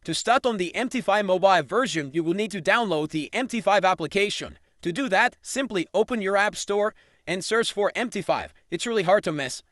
To start on the MT5 mobile version, you will need to download the MT5 application. To do that, simply open your app store and search for MT5. It's really hard to miss.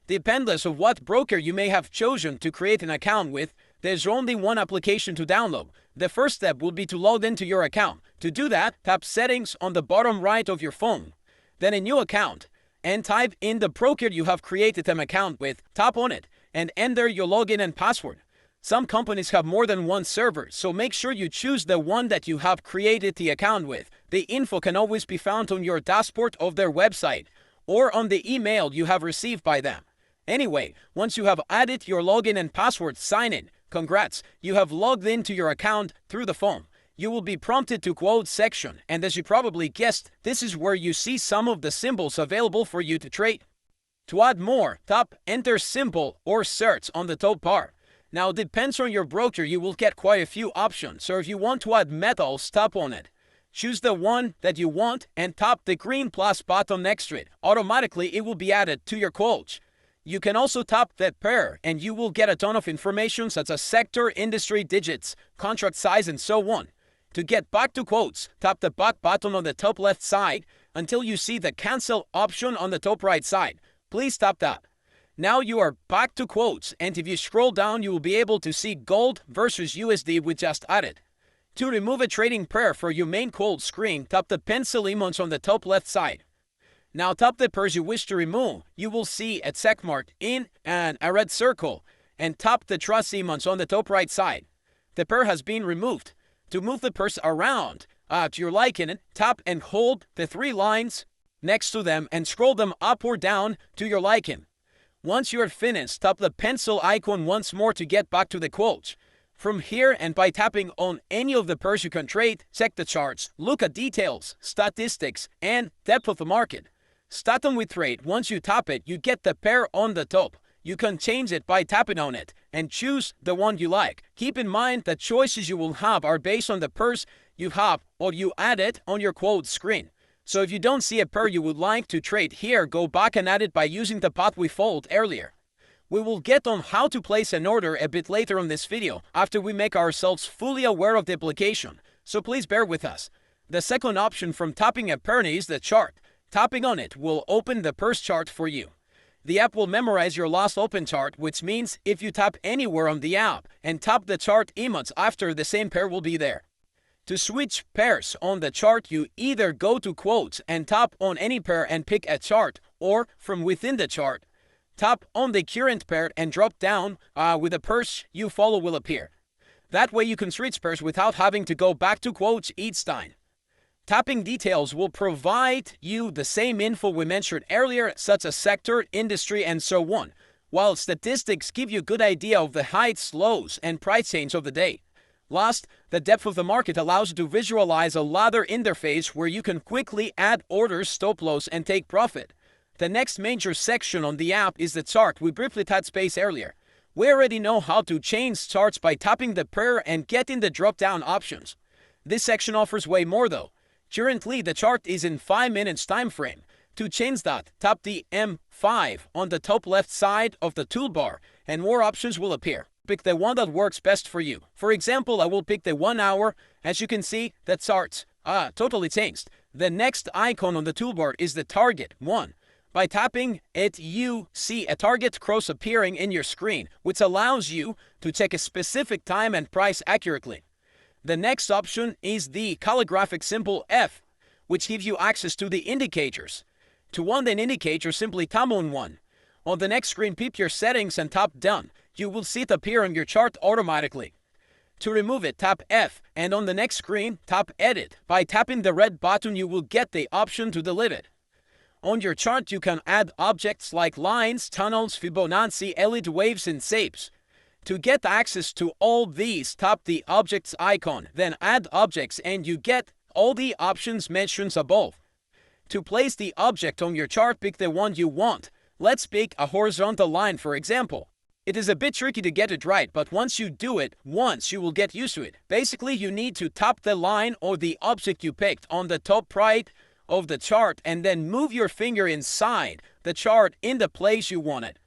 Dependless of what broker you may have chosen to create an account with, there's only one application to download. The first step will be to log into your account. To do that, tap Settings on the bottom right of your phone. Then a new account, and type in the broker you have created an account with. Tap on it, and enter your login and password. Some companies have more than one server, so make sure you choose the one that you have created the account with. The info can always be found on your dashboard of their website, or on the email you have received by them. Anyway, once you have added your login and password, sign in. Congrats, you have logged into your account through the phone. You will be prompted to quote section, and as you probably guessed, this is where you see some of the symbols available for you to trade. To add more, tap Enter Symbol or Search on the top bar. Now, it depends on your broker, you will get quite a few options, so if you want to add metals, tap on it. Choose the one that you want and tap the green plus button next to it. Automatically, it will be added to your quotes. You can also tap the pair and you will get a ton of information such as sector, industry, digits, contract size, and so on. To get back to quotes, tap the back button on the top left side until you see the cancel option on the top right side. Please tap that. Now you are back to quotes, and if you scroll down, you will be able to see gold versus USD we just added. To remove a trading pair for your main quote screen, tap the pencil emoji on the top left side. Now tap the pairs you wish to remove. You will see a check mark in and a red circle, and tap the trust emoji on the top right side. The pair has been removed. To move the pairs around to your liking, tap and hold the three lines next to them and scroll them up or down to your liking. Once you are finished, tap the pencil icon once more to get back to the quotes. From here, and by tapping on any of the pairs you can trade, check the charts, look at details, statistics, and depth of the market. Start them with trade. Once you tap it, you get the pair on the top. You can change it by tapping on it and choose the one you like. Keep in mind that choices you will have are based on the pairs you have or you added on your quote screen. So if you don't see a pair you would like to trade here, go back and add it by using the path we followed earlier. We will get on how to place an order a bit later on this video after we make ourselves fully aware of the application, so please bear with us. The second option from tapping a pair is the chart. Tapping on it will open the pairs chart for you. The app will memorize your last open chart, which means if you tap anywhere on the app and tap the chart emoji after, the same pair will be there. To switch pairs on the chart, you either go to quotes and tap on any pair and pick a chart, or from within the chart, tap on the current pair and drop down with the pairs you follow will appear. That way you can switch pairs without having to go back to quotes each time. Tapping details will provide you the same info we mentioned earlier, such as sector, industry, and so on, while statistics give you a good idea of the heights, lows, and price change of the day. Last, the depth of the market allows you to visualize a ladder interface where you can quickly add orders, stop loss, and take profit. The next major section on the app is the chart we briefly touched base earlier. We already know how to change charts by tapping the pair and getting the drop-down options. This section offers way more though. Currently, the chart is in 5 minutes time frame. To change that, tap the M5 on the top left side of the toolbar and more options will appear. Pick the one that works best for you. For example, I will pick the 1 hour. As you can see, the charts totally changed. The next icon on the toolbar is the target 1. By tapping it, you see a target cross appearing in your screen, which allows you to check a specific time and price accurately. The next option is the calligraphic symbol F, which gives you access to the indicators. To want an indicator, simply tap on one. On the next screen, peep your settings and tap Done. You will see it appear on your chart automatically. To remove it, tap F, and on the next screen, tap Edit. By tapping the red button, you will get the option to delete it. On your chart, you can add objects like lines, tunnels, Fibonacci, elite waves, and shapes. To get access to all these, tap the Objects icon, then Add Objects, and you get all the options mentioned above. To place the object on your chart, pick the one you want. Let's pick a horizontal line, for example. It is a bit tricky to get it right, but once you do it once, you will get used to it. Basically, you need to tap the line or the object you picked on the top right of the chart and then move your finger inside the chart in the place you want it.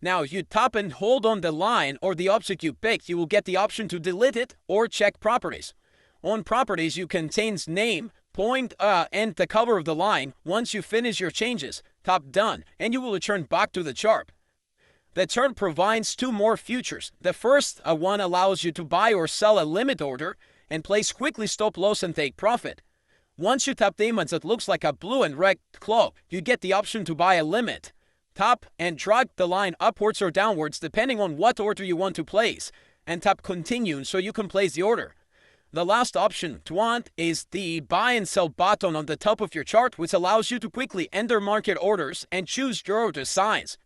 Now, if you tap and hold on the line or the object you picked, you will get the option to delete it or check properties. On properties, you can change name, point, and the color of the line. Once you finish your changes, tap done, and you will return back to the chart. The chart provides two more features. The first one allows you to buy or sell a limit order and place quickly stop loss and take profit. Once you tap the image that looks like a blue and red claw, you get the option to buy a limit. Tap and drag the line upwards or downwards depending on what order you want to place, and tap continue so you can place the order. The last option to want is the buy and sell button on the top of your chart, which allows you to quickly enter market orders and choose your order size.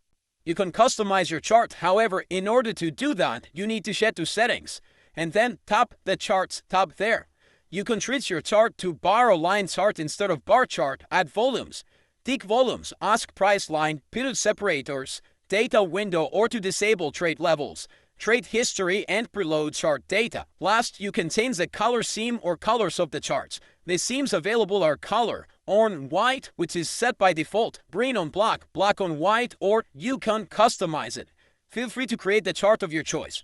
You can customize your chart. However, in order to do that, you need to head to settings and then tap the charts tab there. You can treat your chart to bar or line chart instead of bar chart, add volumes, tick volumes, ask price line, period separators, data window, or to disable trade levels, trade history, and preload chart data. Last, you can change the color scheme or colors of the charts. The schemes available are color on white, which is set by default, green on black, black on white, or you can customize it. Feel free to create the chart of your choice.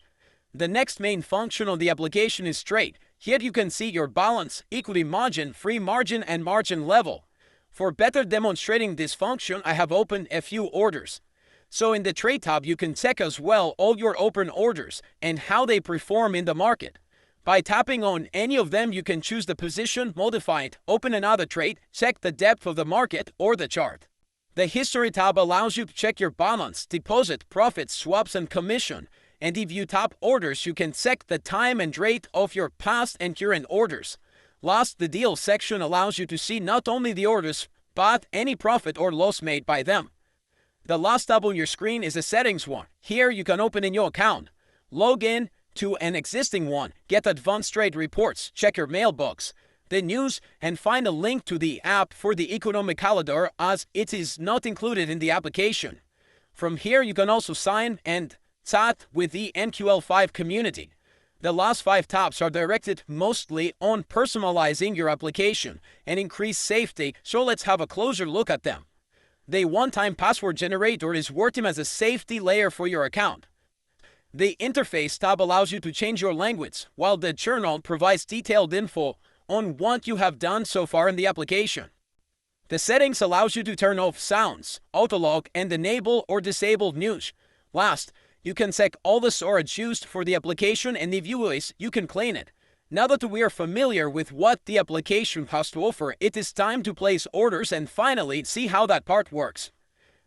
The next main function of the application is trade. Here you can see your balance, equity margin, free margin, and margin level. For better demonstrating this function, I have opened a few orders. So in the trade tab, you can check as well all your open orders and how they perform in the market. By tapping on any of them, you can choose the position, modify it, open another trade, check the depth of the market or the chart. The history tab allows you to check your balance, deposit, profits, swaps, and commission. And if you tap orders, you can check the time and rate of your past and current orders. Last, the deal section allows you to see not only the orders, but any profit or loss made by them. The last tab on your screen is the settings one. Here you can open a new account, log in to an existing one, get advanced trade reports, check your mailbox, the news, and find a link to the app for the economic calendar as it is not included in the application. From here you can also sign and chat with the MQL5 community. The last 5 tabs are directed mostly on personalizing your application and increase safety, so let's have a closer look at them. The one-time password generator is working as a safety layer for your account. The interface tab allows you to change your language, while the journal provides detailed info on what you have done so far in the application. The settings allows you to turn off sounds, autolog, and enable or disable news. Last, you can check all the storage used for the application, and if you wish, you can clean it. Now that we are familiar with what the application has to offer, it is time to place orders and finally see how that part works.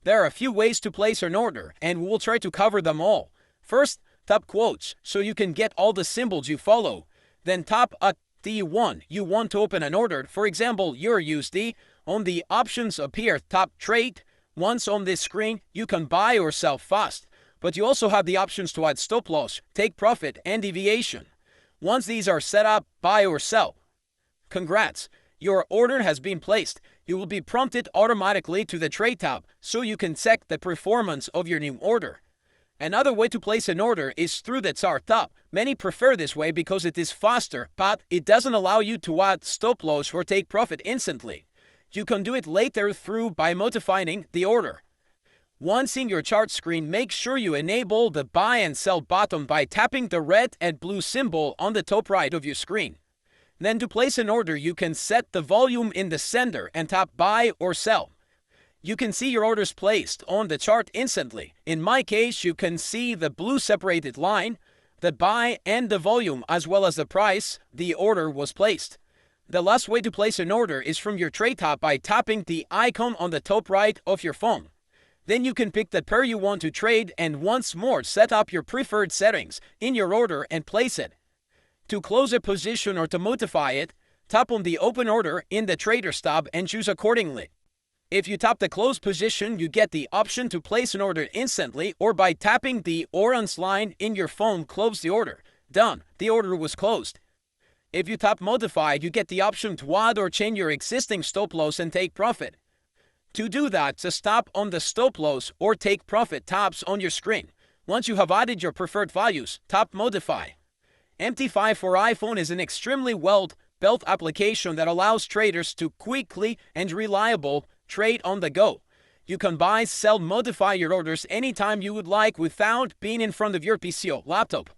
There are a few ways to place an order, and we will try to cover them all. First, tap quotes so you can get all the symbols you follow. Then tap at the one you want to open an order, for example, your USD. On the options appear, tap trade. Once on this screen, you can buy or sell fast, but you also have the options to add stop loss, take profit, and deviation. Once these are set up, buy or sell. Congrats! Your order has been placed. You will be prompted automatically to the trade tab so you can check the performance of your new order. Another way to place an order is through the chart tab. Many prefer this way because it is faster, but it doesn't allow you to add stop loss or take profit instantly. You can do it later through by modifying the order. Once in your chart screen, make sure you enable the buy and sell button by tapping the red and blue symbol on the top right of your screen. Then to place an order, you can set the volume in the center and tap buy or sell. You can see your orders placed on the chart instantly. In my case, you can see the blue separated line, the buy and the volume, as well as the price the order was placed. The last way to place an order is from your trade tab by tapping the icon on the top right of your phone. Then you can pick the pair you want to trade and once more set up your preferred settings in your order and place it. To close a position or to modify it, tap on the open order in the traders tab and choose accordingly. If you tap the close position, you get the option to place an order instantly, or by tapping the orange line in your phone, close the order. Done. The order was closed. If you tap modify, you get the option to add or change your existing stop loss and take profit. To do that, just tap on the stop loss or take profit tabs on your screen. Once you have added your preferred values, tap modify. MT5 for iPhone is an extremely well-built application that allows traders to quickly and reliably trade on the go. You can buy, sell, modify your orders anytime you would like without being in front of your PC or laptop.